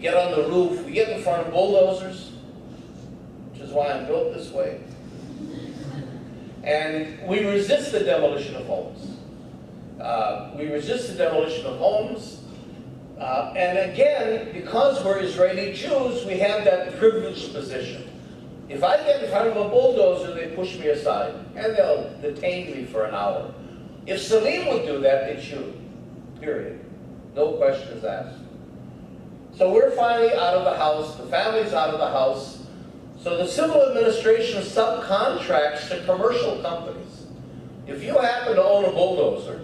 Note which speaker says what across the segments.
Speaker 1: get on the roof, we get in front of bulldozers, which is why I'm built this way. And we resist the demolition of homes. We resist the demolition of homes. And again, because we're Israeli Jews, we have that privileged position. If I get in front of a bulldozer, they push me aside, and they'll detain me for an hour. If Salim would do that, they'd shoot, period. No questions asked. So we're finally out of the house, the family's out of the house, so the civil administration subcontracts to commercial companies. If you happen to own a bulldozer,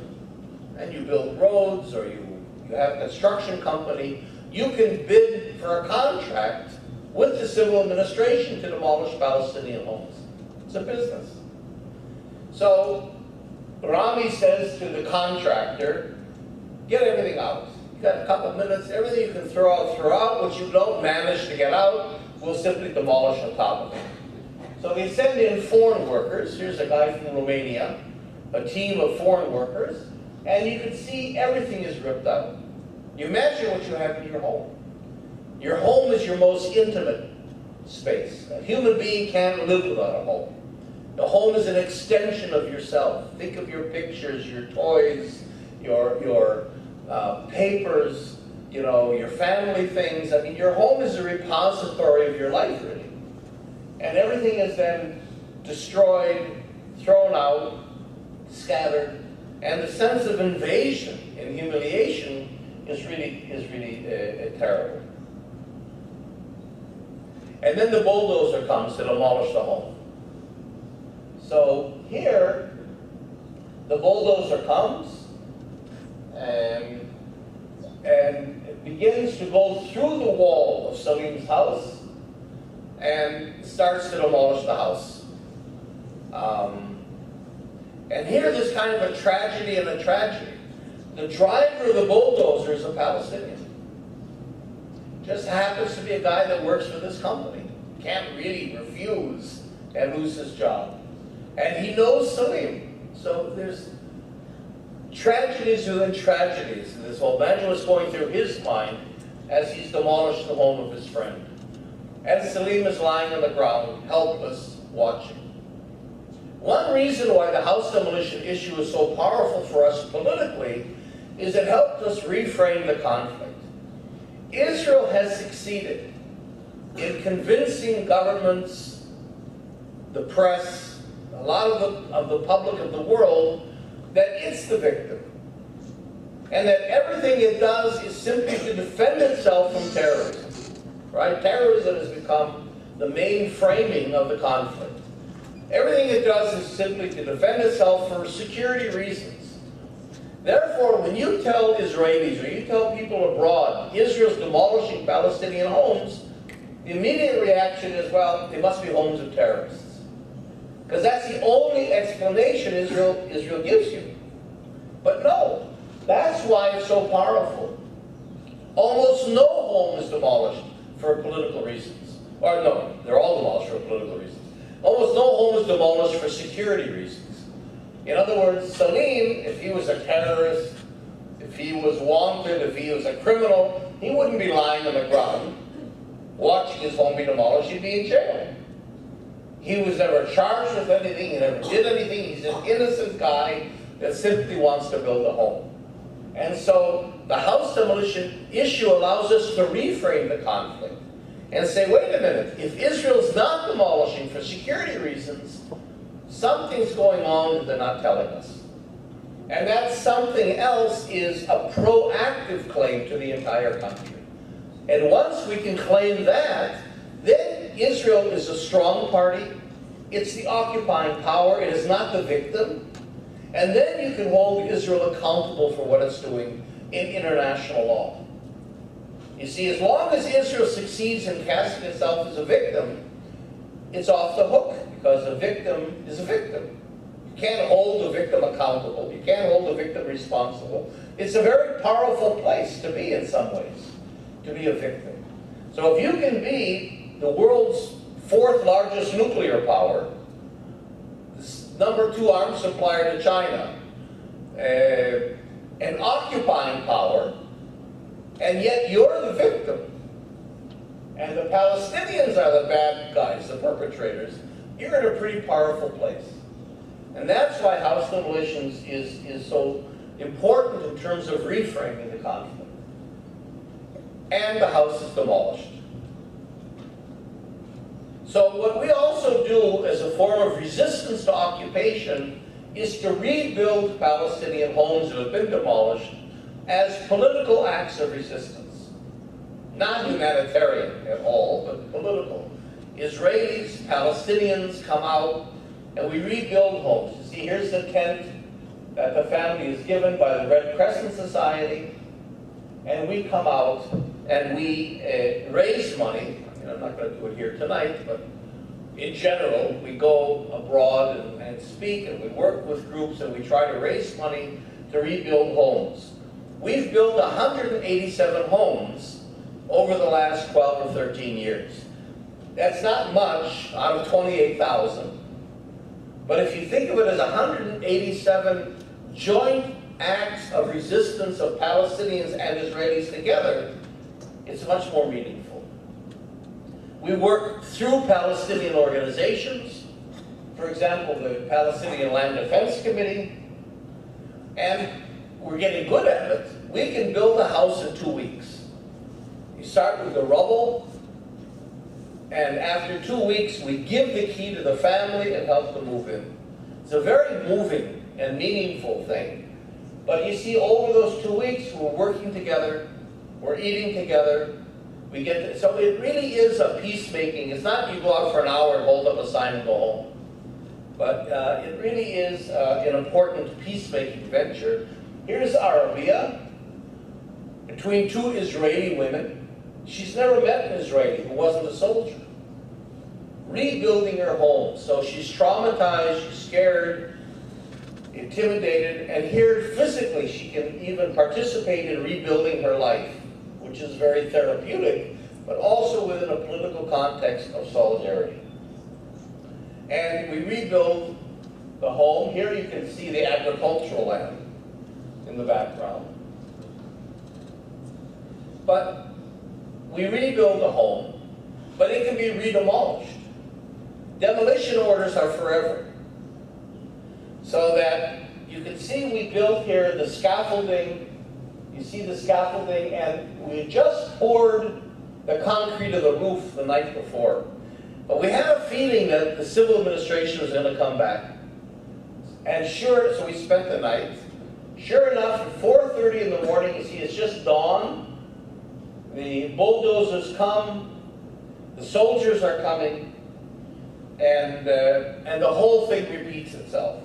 Speaker 1: and you build roads, or you have a construction company, you can bid for a contract with the civil administration to demolish Palestinian homes. It's a business. So Rami says to the contractor, get everything out. You got a couple of minutes, everything you can throw out. What you don't manage to get out, we'll simply demolish on top of it. So they send in foreign workers. Here's a guy from Romania, a team of foreign workers, and you can see everything is ripped out. You imagine what you have in your home. Your home is your most intimate space. A human being can't live without a home. The home is an extension of yourself. Think of your pictures, your toys, your papers, your family things. I mean, your home is a repository of your life, really. And everything is then destroyed, thrown out, scattered, and the sense of invasion and humiliation is really terrible. And then the bulldozer comes to demolish the home. So here, the bulldozer comes and it begins to go through the wall of Salim's house and starts to demolish the house. And here there's kind of a tragedy and a tragedy. The driver of the bulldozer is a Palestinian. Just happens to be a guy that works for this company. Can't really refuse and lose his job. And he knows Salim. So there's tragedies within tragedies. And this whole imagine what's going through his mind as he's demolished the home of his friend. And Salim is lying on the ground, helpless, watching. One reason why the house demolition issue is so powerful for us politically is it helped us reframe the conflict. Israel has succeeded in convincing governments, the press, a lot of the public of the world that it's the victim. And that everything it does is simply to defend itself from terrorism. Right? Terrorism has become the main framing of the conflict. Everything it does is simply to defend itself for security reasons. Therefore, when you tell Israelis or you tell people abroad Israel's demolishing Palestinian homes, the immediate reaction is, well, they must be homes of terrorists. Because that's the only explanation Israel gives you. But no, that's why it's so powerful. Almost no home is demolished for political reasons. Or no, they're all demolished for political reasons. Almost no home is demolished for security reasons. In other words, Salim, if he was a terrorist, if he was wanted, if he was a criminal, he wouldn't be lying on the ground watching his home be demolished. He'd be in jail. He was never charged with anything. He never did anything. He's an innocent guy that simply wants to build a home. And so the house demolition issue allows us to reframe the conflict and say, wait a minute, if Israel's not demolishing for security reasons, something's going on that they're not telling us. And that something else is a proactive claim to the entire country. And once we can claim that, then Israel is a strong party. It's the occupying power. It is not the victim. And then you can hold Israel accountable for what it's doing in international law. You see, as long as Israel succeeds in casting itself as a victim, it's off the hook, because a victim is a victim. You can't hold the victim accountable. You can't hold the victim responsible. It's a very powerful place to be in some ways, to be a victim. So if you can be the world's fourth largest nuclear power, number 2 arms supplier to China, an occupying power, and yet you're the victim, Palestinians are the bad guys, the perpetrators, you're in a pretty powerful place. And that's why House demolitions is so important in terms of reframing the conflict. And the house is demolished. So what we also do as a form of resistance to occupation is to rebuild Palestinian homes that have been demolished as political acts of resistance. Not humanitarian at all, but political. Israelis, Palestinians come out and we rebuild homes. You see, here's the tent that the family is given by the Red Crescent Society, and we come out and we raise money. I'm not going to do it here tonight, but in general, we go abroad and speak, and we work with groups, and we try to raise money to rebuild homes. We've built 187 homes over the last 12 or 13 years. That's not much out of 28,000. But if you think of it as 187 joint acts of resistance of Palestinians and Israelis together, it's much more meaningful. We work through Palestinian organizations, for example, the Palestinian Land Defense Committee, and we're getting good at it. We can build a house in 2 weeks. You start with the rubble, and after 2 weeks, we give the key to the family and help them move in. It's a very moving and meaningful thing. But you see, over those 2 weeks, we're working together, we're eating together, we get so it really is a peacemaking. It's not you go out for an hour and hold up a sign and go home. But it really is an important peacemaking venture. Here's Arabia, between two Israeli women. She's never met an Israeli who wasn't a soldier. Rebuilding her home. So she's traumatized, she's scared, intimidated, and here physically she can even participate in rebuilding her life, which is very therapeutic, but also within a political context of solidarity. And we rebuild the home. Here you can see the agricultural land in the background. But we rebuild the home, but it can be redemolished. Demolition orders are forever. So that you can see we built here the scaffolding. You see the scaffolding, and we just poured the concrete of the roof the night before. But we had a feeling that the civil administration was going to come back. And sure, so we spent the night. Sure enough, at 4:30 in the morning, you see it's just dawn. The bulldozers come, the soldiers are coming, and the whole thing repeats itself.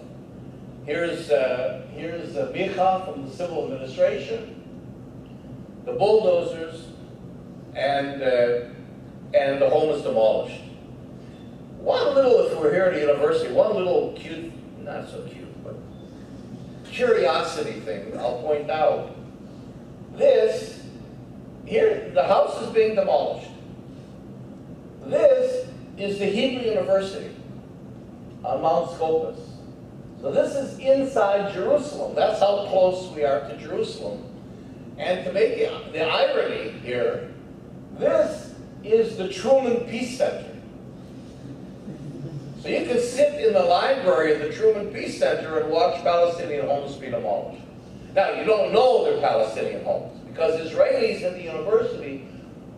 Speaker 1: Here's Micha from the civil administration, the bulldozers, and the home is demolished. One little, if we're here at a university, one little cute, not so cute, but curiosity thing I'll point out. This, here, the house is being demolished. This is the Hebrew University on Mount Scopus. So this is inside Jerusalem. That's how close we are to Jerusalem. And to make the irony here, this is the Truman Peace Center. So you can sit in the library of the Truman Peace Center and watch Palestinian homes be demolished. Now, you don't know they're Palestinian homes, because Israelis at the university,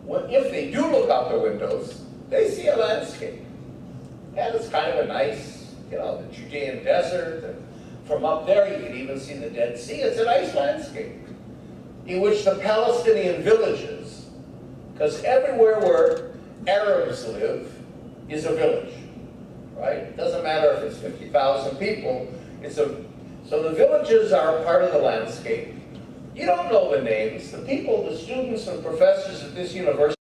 Speaker 1: if they do look out the windows, they see a landscape. And it's kind of a nice, the Judean desert, and from up there you can even see the Dead Sea. It's a nice landscape in which the Palestinian villages, because everywhere where Arabs live is a village, right? It doesn't matter if it's 50,000 people. So the villages are part of the landscape. You don't know the names. The people, the students and professors at this university